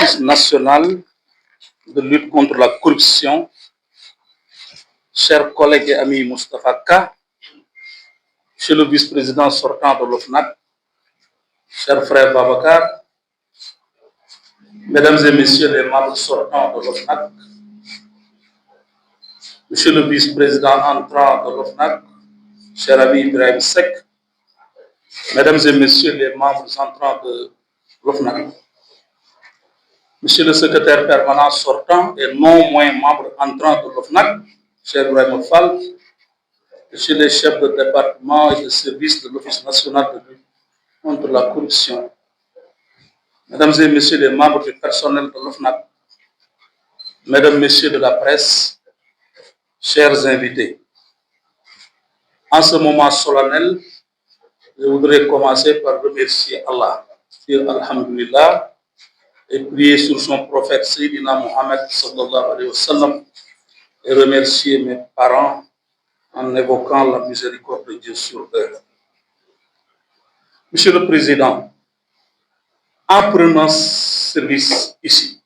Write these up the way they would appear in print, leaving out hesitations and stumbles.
l'Office national de lutte contre la corruption, chers collègues et amis Moustapha Ka, Monsieur le vice-président sortant de l'OFNAC, chers frères Babacar, Mesdames et Messieurs les membres sortants de l'OFNAC, Monsieur le vice-président entrant de l'OFNAC, cher ami Ibrahim Seck, Mesdames et Messieurs les membres entrants de l'OFNAC, Monsieur le secrétaire permanent sortant et non moins membre entrant de l'OFNAC, cher Ibrahim Fall, Monsieur les chefs de département et de service de l'Office national de lutte contre la corruption, Mesdames et Messieurs les membres du personnel de l'OFNAC, Mesdames, Messieurs de la presse, chers invités, en ce moment solennel, je voudrais commencer par remercier Allah, dire Alhamdulillah, et prier sur son prophète Sayyidina Mohammed sallallahu alayhi wa sallam, et remercier mes parents en évoquant la miséricorde de Dieu sur eux. Monsieur le Président, en prenant service ici,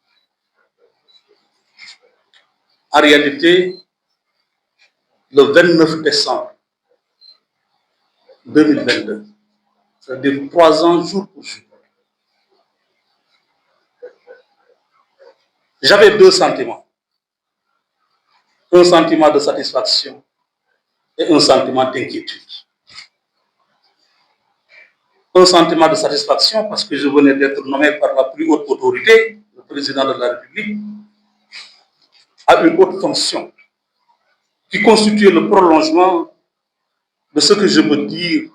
en réalité, le 29 décembre 2022, c'est-à-dire 3 ans jour pour jour, j'avais 2 sentiments. Un sentiment de satisfaction et un sentiment d'inquiétude. Un sentiment de satisfaction parce que je venais d'être nommé par la plus haute autorité, le président de la République, à une haute fonction qui constituait le prolongement de ce que je peux dire,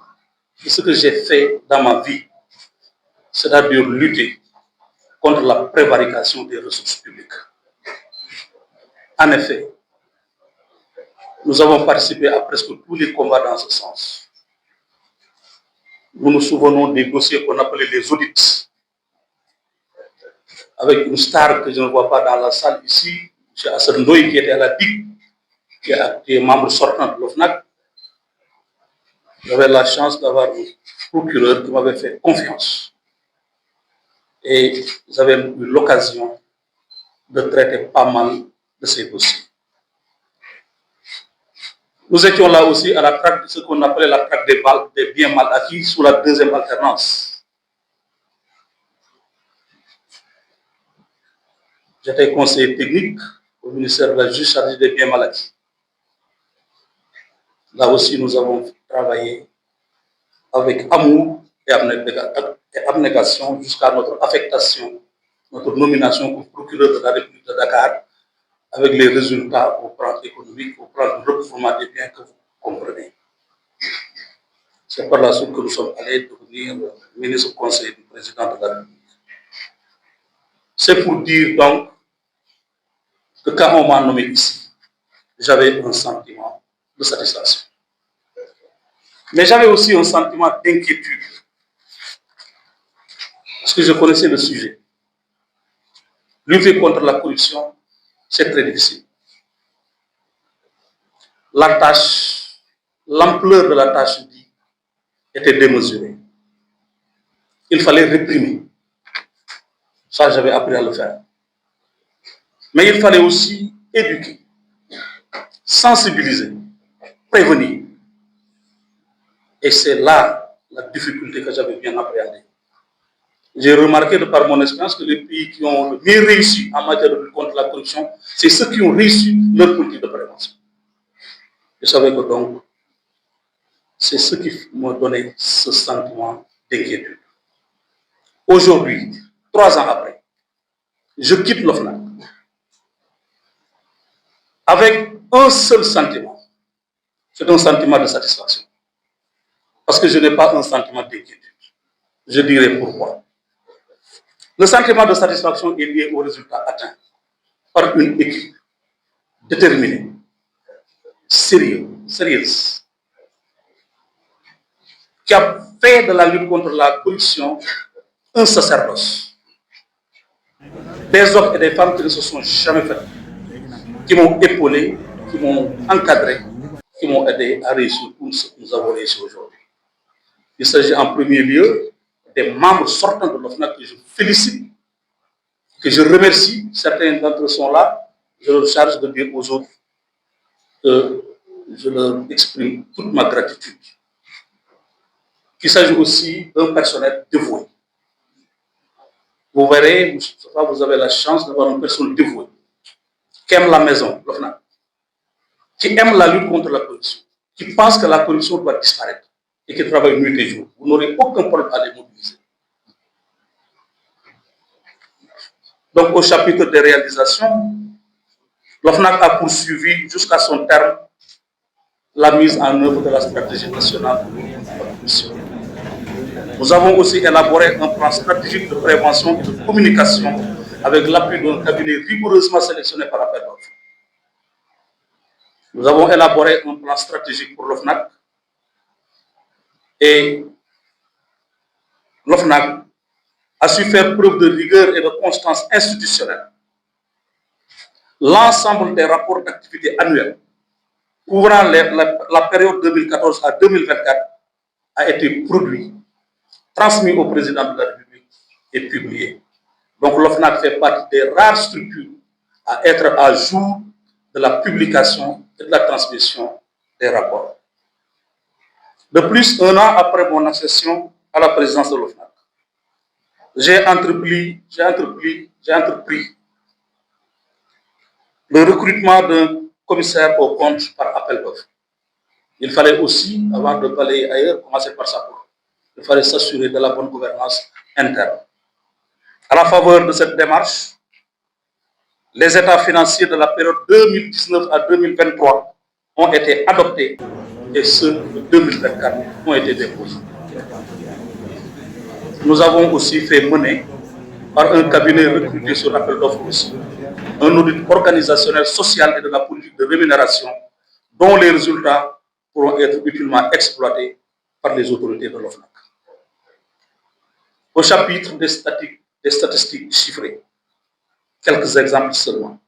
de ce que j'ai fait dans ma vie, c'est-à-dire lutter contre la prévarication des ressources publiques. En effet, nous avons participé à presque tous les combats dans ce sens. Nous nous souvenons des dossiers qu'on appelait les audits, avec une star que je ne vois pas dans la salle ici, M. Hassan Ndoye, qui était à la DIC, qui est membre sortant de l'OFNAC. J'avais la chance d'avoir un procureur qui m'avait fait confiance. Et j'avais eu l'occasion de traiter pas mal de ces dossiers. Nous étions là aussi à la traque de ce qu'on appelait la traque des biens mal acquis sous la deuxième alternance. J'étais conseiller technique au ministère de la Justice chargé des biens mal acquis. Là aussi, nous avons travaillé avec amour et abnégation jusqu'à notre affectation, notre nomination comme procureur de la République de Dakar, avec les résultats au plan économique, au plan du recouvrement des biens que vous comprenez. C'est par la suite que nous sommes allés devenir ministre conseiller du président de la République. C'est pour dire donc que quand on m'a nommé ici, j'avais un sentiment de satisfaction. Mais j'avais aussi un sentiment d'inquiétude, parce que je connaissais le sujet. Lutter contre la corruption, c'est très difficile. La tâche, l'ampleur de la tâche était démesurée. Il fallait réprimer. Ça, j'avais appris à le faire. Mais il fallait aussi éduquer, sensibiliser, prévenir. Et c'est là la difficulté que j'avais bien appréhendée. J'ai remarqué de par mon expérience que les pays qui ont le mieux réussi en matière de lutte contre la corruption, c'est ceux qui ont réussi leur politique de prévention. Je savais que donc, c'est ce qui m'a donné ce sentiment d'inquiétude. Aujourd'hui, 3 ans après, je quitte l'OFNAC avec un seul sentiment. C'est un sentiment de satisfaction. Parce que je n'ai pas un sentiment d'inquiétude. Je dirai pourquoi. Le sentiment de satisfaction est lié au résultat atteint par une équipe déterminée, sérieuse, qui a fait de la lutte contre la corruption un sacerdoce. Des hommes et des femmes qui ne se sont jamais fait, qui m'ont épaulé, qui m'ont encadré, qui m'ont aidé à réussir tout ce que nous avons réussi aujourd'hui. Il s'agit en premier lieu des membres sortants de l'OFNAC que je félicite, que je remercie, certains d'entre eux sont là, je leur charge de dire aux autres que je leur exprime toute ma gratitude. Qu'il s'agit aussi d'un personnel dévoué. Vous verrez, vous avez la chance d'avoir une personne dévouée, qui aime la maison, l'OFNAC, qui aime la lutte contre la corruption, qui pense que la corruption doit disparaître et qui travaille nuit et jour. Vous n'aurez aucun problème à les mobiliser. Donc, au chapitre des réalisations, l'OFNAC a poursuivi jusqu'à son terme la mise en œuvre de la stratégie nationale de la corruption. Nous avons aussi élaboré un plan stratégique de prévention et de communication avec l'appui d'un cabinet rigoureusement sélectionné par appel d'offres. Nous avons élaboré un plan stratégique pour l'OFNAC et l'OFNAC a su faire preuve de rigueur et de constance institutionnelle. L'ensemble des rapports d'activité annuels couvrant la période 2014 à 2024 a été produit, transmis au président de la République et publié. Donc l'OFNAC fait partie des rares structures à être à jour de la publication et de la transmission des rapports. De plus, 1 an après mon accession à la présidence de l'OFNAC, j'ai entrepris le recrutement d'un commissaire aux comptes par appel d'offres. Il fallait aussi, avant de balayer ailleurs, commencer par ça. Il fallait s'assurer de la bonne gouvernance interne. À la faveur de cette démarche, les états financiers de la période 2019 à 2023 ont été adoptés et ceux de 2024 ont été déposés. Nous avons aussi fait mener par un cabinet recruté sur l'appel d'offres aussi un audit organisationnel, social et de la politique de rémunération dont les résultats pourront être utilement exploités par les autorités de l'OFNAC. Au chapitre des statistiques chiffrées, quelques exemples seulement.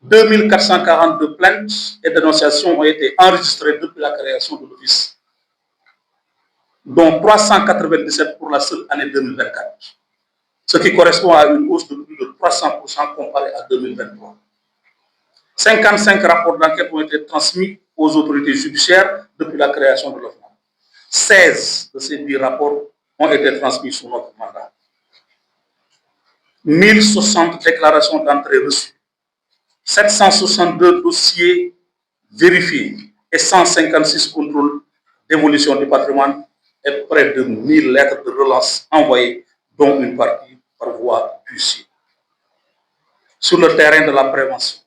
2442 plaintes et dénonciations ont été enregistrées depuis la création de l'office, dont 397 pour la seule année 2024, ce qui correspond à une hausse de plus de 300% comparée à 2023. 55 rapports d'enquête ont été transmis aux autorités judiciaires depuis la création de l'OFNAC. 16 de ces 10 rapports ont été transmis sous notre mandat. 1060 déclarations d'entrée reçues, 762 dossiers vérifiés et 156 contrôles d'évolution du patrimoine et près de 1000 lettres de relance envoyées, dont une partie par voie d'huissier. Sur le terrain de la prévention,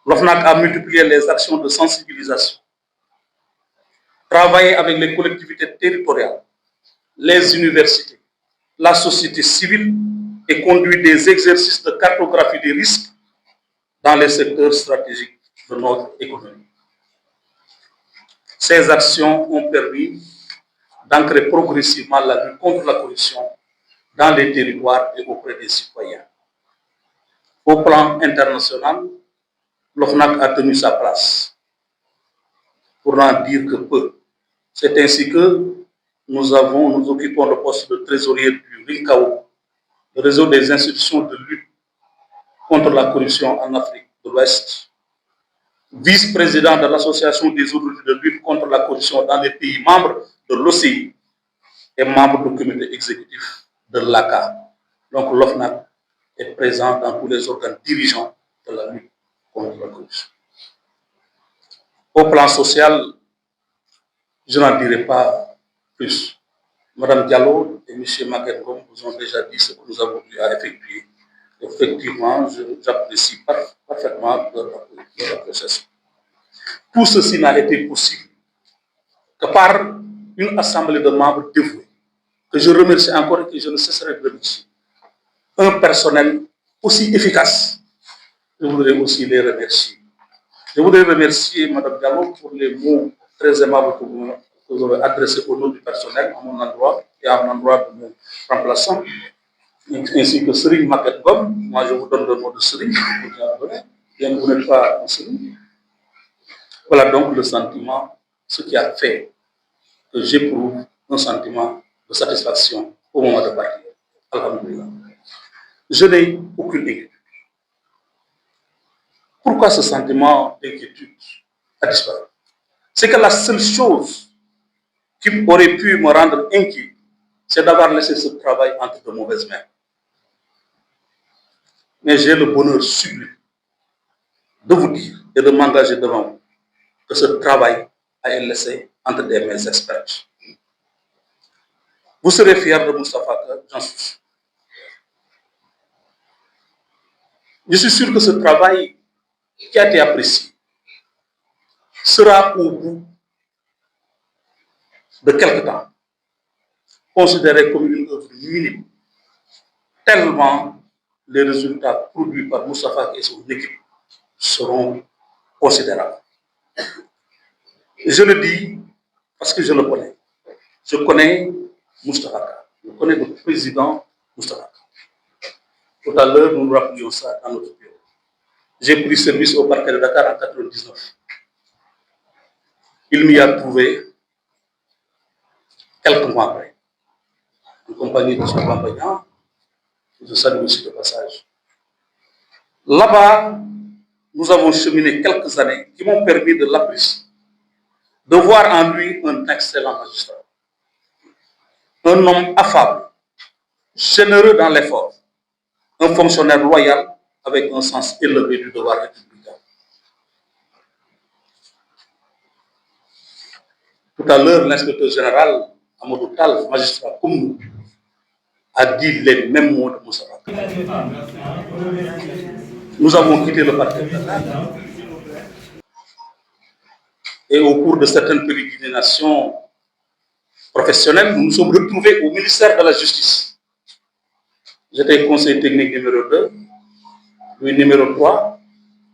l'OFNAC a multiplié les actions de sensibilisation, travaillé avec les collectivités territoriales, les universités, la société civile et conduit des exercices de cartographie des risques dans les secteurs stratégiques de notre économie. Ces actions ont permis d'ancrer progressivement la lutte contre la corruption dans les territoires et auprès des citoyens. Au plan international, l'OFNAC a tenu sa place, pour n'en dire que peu. C'est ainsi que nous occupons le poste de trésorier du RICAO, le réseau des institutions de lutte contre la corruption en Afrique de l'Ouest, vice-président de l'association des autorités de lutte contre la corruption dans les pays membres de l'OCI et membre du comité exécutif de l'ACA. Donc l'OFNAC est présent dans tous les organes dirigeants de la lutte contre la corruption. Au plan social, je n'en dirai pas plus. Madame Diallo et M. Maguette-Ngom vous ont déjà dit ce que nous avons eu à effectuer. Effectivement, j'apprécie parfaitement leur appréciation. Tout ceci n'a été possible que par une assemblée de membres dévoués, que je remercie encore et que je ne cesserai de remercier. Un personnel aussi efficace, je voudrais aussi les remercier. Je voudrais remercier Mme Diallo pour les mots très aimables que vous avez adressés au nom du personnel à mon endroit et à l'endroit de mon remplaçant, ainsi que Serigne Maguette-Ngom. Moi, je vous donne le nom de Serigne, bien que vous n'êtes pas un Serigne. Voilà donc le sentiment, ce qui a fait que j'éprouve un sentiment de satisfaction au moment de partir. Alhamdulillah. je n'ai aucune inquiétude. Pourquoi ce sentiment d'inquiétude a disparu? C'est que la seule chose qui aurait pu me rendre inquiet, c'est d'avoir laissé ce travail entre de mauvaises mains. Mais j'ai le bonheur sublime de vous dire et de m'engager devant vous que ce travail a été laissé entre des mains expertes. Vous serez fiers de Moustapha, j'en suis sûr. Je suis sûr que ce travail qui a été apprécié sera au bout de quelque temps considéré comme une œuvre minime, tellement les résultats produits par Moustapha et son équipe seront considérables. Et je le dis parce que je le connais. Je connais Moustapha. Je connais le président Moustapha. Tout à l'heure, nous nous rappelions ça dans notre bureau. J'ai pris service au parquet de Dakar en 1999. Il m'y a trouvé quelques mois après, en compagnie de son compagnon. Je salue aussi de passage. Là-bas, nous avons cheminé quelques années qui m'ont permis de l'apprécier, de voir en lui un excellent magistrat, un homme affable, généreux dans l'effort, un fonctionnaire loyal avec un sens élevé du devoir républicain. Tout à l'heure, l'inspecteur général Amadou Tal, magistrat comme nous, a dit les mêmes mots de Moussa Baka. Nous avons quitté le parquet de Dakar et au cours de certaines pérégrinations professionnelles, nous nous sommes retrouvés au ministère de la Justice. J'étais conseiller technique numéro 2, lui numéro 3.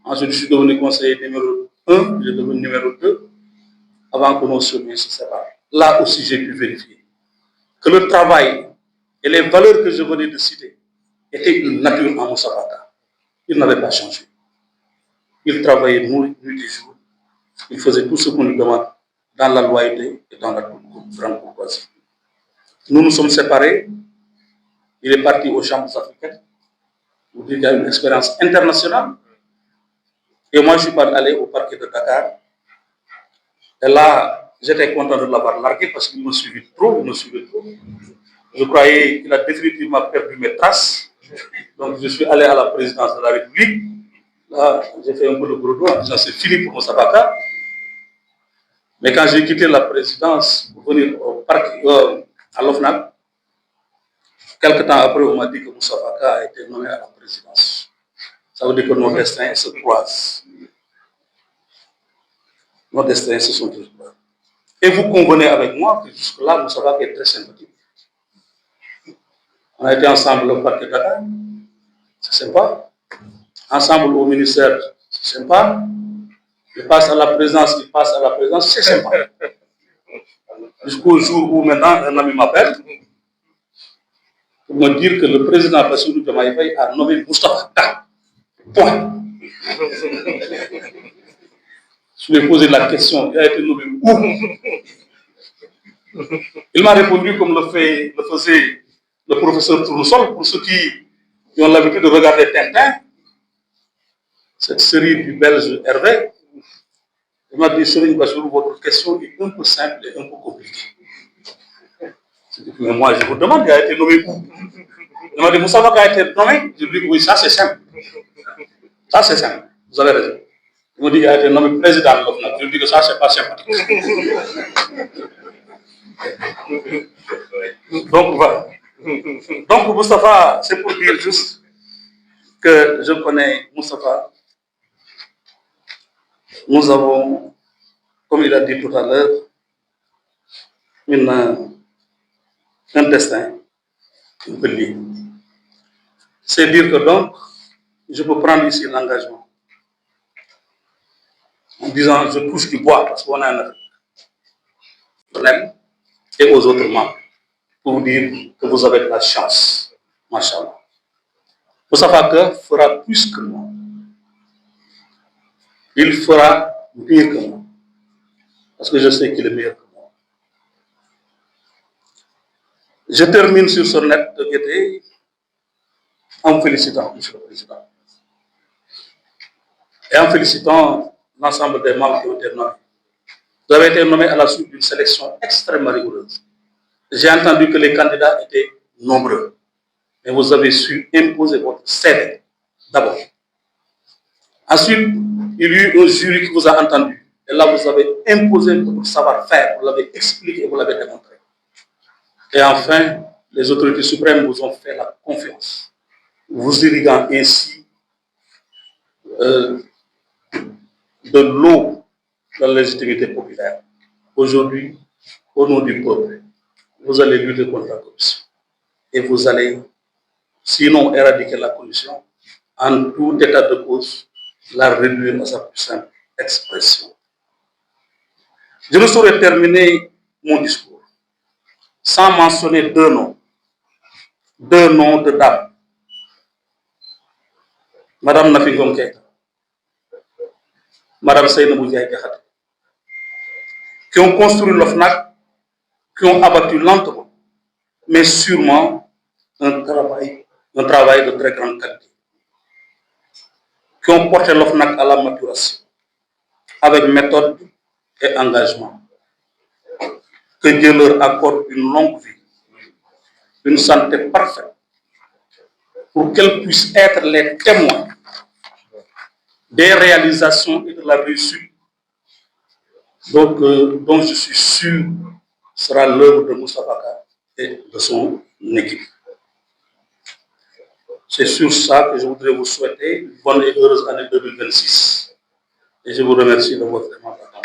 Ensuite, je suis devenu conseiller numéro 1, je suis devenu numéro 2, avant que nos chemins se séparent. Là aussi, j'ai pu vérifier que le travail et les valeurs que je venais de citer étaient une nature en Moussa Baka. Il n'avait pas changé. Il travaillait nuit et jour. Il faisait tout ce qu'on lui demande dans la loyauté et dans la grande courtoisie. Nous nous sommes séparés. Il est parti aux chambres africaines pour dire qu'il y a une expérience internationale. Et moi, je suis allé au parquet de Dakar. Et là, j'étais content de l'avoir largué parce qu'il me suivait trop, Je croyais qu'il a définitivement perdu mes traces. Donc, je suis allé à la présidence de la République. Là, j'ai fait un peu de gros doigt en disant c'est fini pour Moussa Baka. Mais quand j'ai quitté la présidence pour venir au parc, à l'OFNAC, quelque temps après, on m'a dit que Moussa Baka a été nommé à la présidence. Ça veut dire que nos destins se croisent. Nos destins se sont tous croisés. Et vous convenez avec moi que jusque-là, Moussa Baka est très sympathique. On a été ensemble au parc de Dakar, c'est sympa. Ensemble au ministère, c'est sympa. Il passe à la présidence, c'est sympa. Jusqu'au jour où maintenant un ami m'appelle pour me dire que le président Bassirou Diomaye Faye a nommé Moustapha Ka. Point. Je lui ai posé la question, il a été nommé où? Il m'a répondu comme le faisait le professeur Tournesol, pour ceux qui ont l'habitude de regarder Tintin, cette série du Belge Hervé. Il m'a dit, Serigne Bassirou, votre question est un peu simple et un peu compliquée. Mais moi, je vous demande, il a été nommé où? Il m'a dit, Moussa Baka a été nommé? Je lui ai dit, oui, ça c'est simple. Ça c'est simple, vous avez raison. Il m'a dit, il a été nommé président de l'OFNAC. Je lui ai dit que ça c'est pas sympathique. Donc voilà. Donc Moustapha, c'est pour dire juste que je connais Moustapha. Nous avons, comme il a dit tout à l'heure, un destin un peu lié. C'est dire que donc, je peux prendre ici l'engagement en disant je touche du bois parce qu'on a un problème et aux autres membres pour dire que vous avez de la chance, machallah. Moustapha fera plus que moi. Il fera mieux que moi. Parce que je sais qu'il est meilleur que moi. Je termine sur ce net de gaieté en vous félicitant, Monsieur le Président, et en félicitant l'ensemble des membres qui ont été nommés. Vous avez été nommé à la suite d'une sélection extrêmement rigoureuse. J'ai entendu que les candidats étaient nombreux, mais vous avez su imposer votre CV d'abord. Ensuite, il y a eu un jury qui vous a entendu. Et là, vous avez imposé votre savoir-faire, vous l'avez expliqué, vous l'avez démontré. Et enfin, les autorités suprêmes vous ont fait la confiance, vous irriguant ainsi de l'eau de la légitimité populaire. Aujourd'hui, au nom du peuple, vous allez lutter contre la corruption. Et vous allez, sinon éradiquer la corruption, en tout état de cause, la réduire à sa plus simple expression. Je ne saurais terminer mon discours sans mentionner deux noms de dames. Madame Nafi Ngom Keïta, Madame Seynabou Ndiaye Diakhaté, qui ont construit l'OFNAC, qui ont abattu lentement, mais sûrement un travail de très grande qualité, qui ont porté l'OFNAC à la maturation, avec méthode et engagement. Que Dieu leur accorde une longue vie, une santé parfaite, pour qu'elles puissent être les témoins des réalisations et de la réussite dont je suis sûr sera l'œuvre de Moussa Baka et de son équipe. C'est sur ça que je voudrais vous souhaiter une bonne et heureuse année 2026. Et je vous remercie de votre attention.